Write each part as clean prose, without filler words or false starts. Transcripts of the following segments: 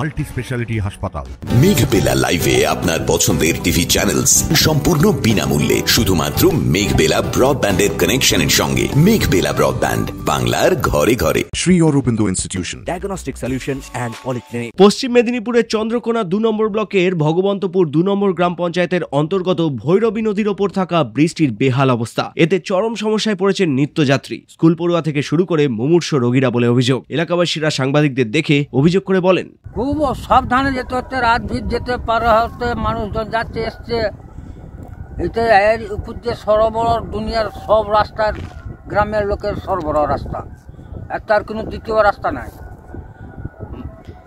Multi speciality হাসপাতাল। মেঘবেলা লাইভে আপনার পছন্দের টিভি চ্যানেলস সম্পূর্ণ বিনামূল্যে শুধুমাত্র মেঘবেলা ব্রডব্যান্ডের কানেকশনের সঙ্গে। মেঘবেলা ব্রডব্যান্ড, বাংলার ঘরে ঘরে। Shri Aurobindo institution, diagnostic solution and polyclinic. পশ্চিম মেদিনীপুরের চন্দ্রকোনা 2 নম্বর ব্লকের ভগবন্তপুর 2 নম্বর গ্রাম পঞ্চায়েতের অন্তর্গত ভৈরবী নদীর ওপর থাকা ব্রিজটির বেহাল অবস্থা। এতে চরম সমস্যায় পড়েছেন নিত্যযাত্রী, স্কুল পড়ুয়া থেকে শুরু করে মুমূর্ষ রোগীরা বলে অভিযোগ। এলাকাবাসীরা সাংবাদিকদের দেখে অভিযোগ করে বলেন, খুব সাবধানে যেতে হচ্ছে, রাত ভিড় যেতে পারা হচ্ছে, মানুষজন যাচ্ছে এসছে। এটা এর উপর দিয়ে সরবরাহ দুনিয়ার সব রাস্তার গ্রামের লোকের সরবরাহ রাস্তা, তার কোনো দ্বিতীয় রাস্তা নাই।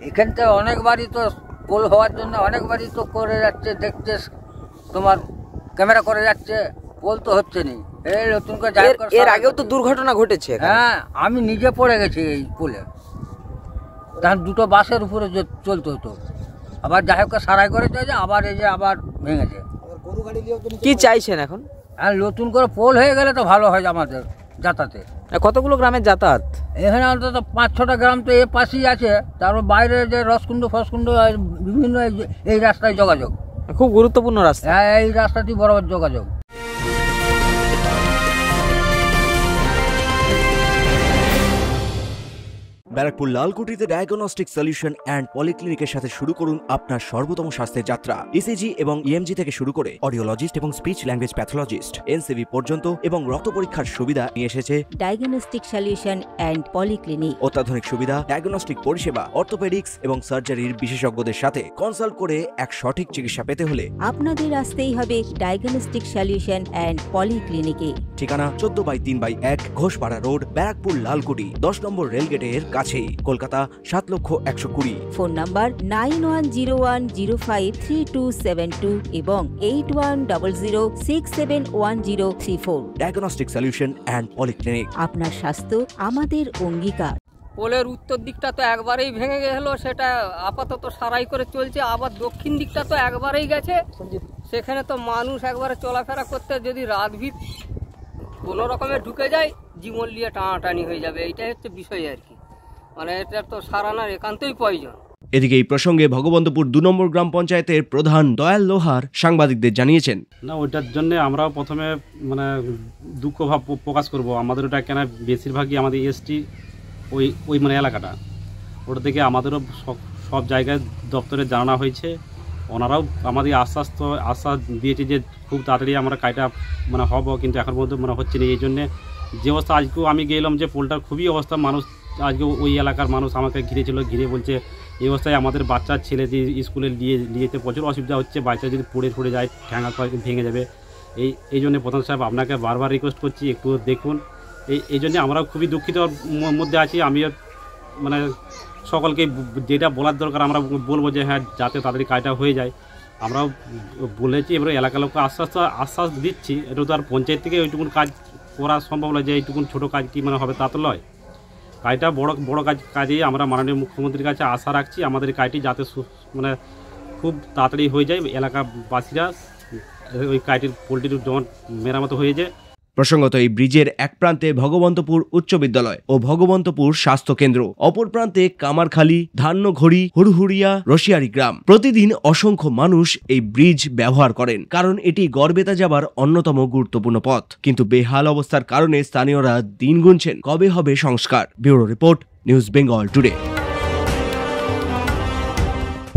এখান থেকে অনেকবারই তো পোল হওয়ার জন্য অনেকবারই তো করে যাচ্ছে, দেখতে তোমার ক্যামেরা করে যাচ্ছে, পোল তো হচ্ছে নি। এই নতুন করে এর আগেও তো দুর্ঘটনা ঘটেছে। হ্যাঁ, আমি নিজে পড়ে গেছি এই পোলে, তখন দুটো বাসের উপরে চলতে হতো, আবার যাই হোক সারাই করে যায়, আবার এই যে আবার ভেঙেছে। কি চাইছেন এখন? আর নতুন করে পোল হয়ে গেলে তো ভালো হয় আমাদের যাতায়াতে। কতগুলো গ্রামের যাতায়াত? এখানে অন্তত 5-6টা গ্রাম তো এ পাশেই আছে, তারপর বাইরে যে রসকুণ্ড ফসকুণ্ড বিভিন্ন এই রাস্তায় যোগাযোগ, খুব গুরুত্বপূর্ণ রাস্তা। হ্যাঁ, এই রাস্তাটি বরাবর যোগাযোগ। ব্যারাকপুর লালকুটিতে ডায়াগনস্টিক সলিউশন অ্যান্ড পলিক্লিনিকের সাথে শুরু করুন আপনার সর্বোত্তম স্বাস্থ্যের যাত্রা। ইসিজি এবং ইএমজি থেকে শুরু করে অডিওলজিস্ট এবং স্পিচ ল্যাঙ্গুয়েজ প্যাথোলজিস্ট, এনসিভি পর্যন্ত এবং রক্ত পরীক্ষার সুবিধা নিয়ে এসেছে ডায়াগনস্টিক সলিউশন অ্যান্ড পলিক্লিনিক। অত্যাধুনিক সুবিধা, ডায়াগনস্টিক পরিষেবা, অর্থোপেডিক্স এবং সার্জারির বিশেষজ্ঞদের সাথে কনসাল্ট করে এক সঠিক চিকিৎসা পেতে হলে আপনাদের আসতেই হবে ডায়াগনস্টিক সলিউশন অ্যান্ড পলিক্লিনিকে। ঠিকানা 14/3/1 ঘোষপাড়া রোড, ব্যারাকপুর লালকুটি, 10 নম্বর রেলগেটের কাছেই, কলকাতা 7,120,000। ফোন নাম্বার 9101053272 এবং 8100671034। Diagnostic solution and polyclinic. আপনার স্বাস্থ্য আমাদের অঙ্গীকার। পোলের উত্তর দিকটা তো একবারেই ভেঙে গেল, সেটা আপাতত সারাই করে চলছে। আবার দক্ষিণ দিকটা তো একবারেই গেছে, সেখানে তো মানুষ একবারে চলাফেরা করতে যদি রাত ভিড় কোনো রকমে ঢুকে যায়, জীবন নিয়ে টানাটানি হয়ে যাবে। এইটাই হচ্ছে বিষয় আর কি, মানে এটা তো সারানোর একান্তই প্রয়োজন। এদিকে এই প্রসঙ্গে ভগবন্তপুর 2 নম্বর গ্রাম পঞ্চায়েতের প্রধান দয়াল লোহার সাংবাদিকদের জানিয়েছেন, না, ওইটার জন্য আমরাও প্রথমে মানে দুঃখ ভাব প্রকাশ করব। আমাদের ওটা কেন বেশিরভাগই আমাদের এসটি ওই মানে এলাকাটা, ওটা থেকে আমাদেরও সব জায়গায় দপ্তরে জানানো হয়েছে। ওনারাও আমাদের আশ্বাস দিয়েছে যে খুব তাড়াতাড়ি আমরা কাজটা মানে হব, কিন্তু এখন পর্যন্ত মানে হচ্ছে না। এই জন্যে যে অবস্থা আজকেও আমি গেলাম যে পোলটার খুবই অবস্থা, মানুষ আজকে ওই এলাকার মানুষ আমাকে ঘিরে বলছে এই অবস্থায় আমাদের বাচ্চা ছেলে দিয়ে স্কুলে নিয়ে যেতে প্রচুর অসুবিধা হচ্ছে, বাচ্চা যদি পড়ে যায় ঠ্যাঙা ভেঙে যাবে। এই জন্য প্রধান সাহেব আপনাকে বারবার রিকোয়েস্ট করছি একটু দেখুন। এই জন্যে আমরাও খুবই দুঃখিত মধ্যে আছি। আমি মানে সকলকে যেটা বলার দরকার আমরা বলবো যে হ্যাঁ, যাতে তাড়াতাড়ি কাজটা হয়ে যায়। আমরাও বলেছি, এবার এলাকার লোককে আশ্বাস দিচ্ছি। এটা তো আর পঞ্চায়েত থেকে ওইটুকুন কাজ করা সম্ভব নয় যে এইটুকুন ছোটো কাজ কি মানে হবে, তা তো নয়। কাজটা বড় কাজেই আমরা মাননীয় মুখ্যমন্ত্রীর কাছে আশা রাখছি আমাদের কাজটি যাতে মানে খুব তাড়াতাড়ি হয়ে যায়, এলাকাবাসীরা ওই কাজটির পোলট্রির যেমন মেরামত হয়ে যায়। প্রসঙ্গত এই ব্রিজের এক প্রান্তে ভগবন্তপুর উচ্চ বিদ্যালয় ও ভগবন্তপুর স্বাস্থ্য কেন্দ্র, অপর প্রান্তে কামারখালী, ধান্যঘড়ি, হুড়হুড়িয়া, রশিয়ারি গ্রাম। প্রতিদিন অসংখ্য মানুষ এই ব্রিজ ব্যবহার করেন, কারণ এটি গড়বেতা যাবার অন্যতম গুরুত্বপূর্ণ পথ। কিন্তু বেহাল অবস্থার কারণে স্থানীয়রা দিন গুনছেন কবে হবে সংস্কার। Bureau report, news Bengal today.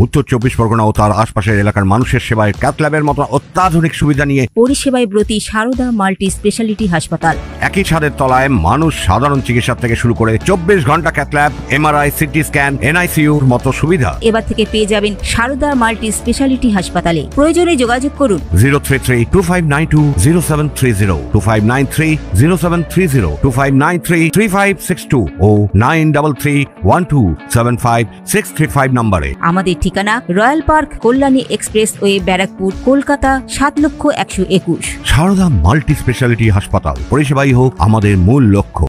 উত্তর 24 পরগনা ও তার আশপাশের এলাকার মানুষের সেবায় ক্যাথল্যাবের মতো অত্যাধুনিক সুবিধা নিয়ে পরিষেবায় ব্রতী সারদা মাল্টি স্পেশালিটি হাসপাতাল। একই ছাদের তলায় মানুষ সাধারণ চিকিৎসা থেকে শুরু করে 24 ঘন্টা ক্যাথল্যাব, এমআরআই, সিটি স্ক্যান, এনআইসিইউর মতো সুবিধা এবার থেকে পেয়ে যাবেন সারদা মাল্টি স্পেশালিটি হাসপাতালে। প্রয়োজনে যোগাযোগ করুন 033-2592-0730, 2593-0730, 2593-3562 ও 9331275635 নম্বরে। আমাদের ঠিকানা royal park, Kalyani expressway, Barrackpore, Kolkata 7,121,000। Sarada multi speciality হাসপাতাল, পরিষেবাই হোক আমাদের মূল লক্ষ্য।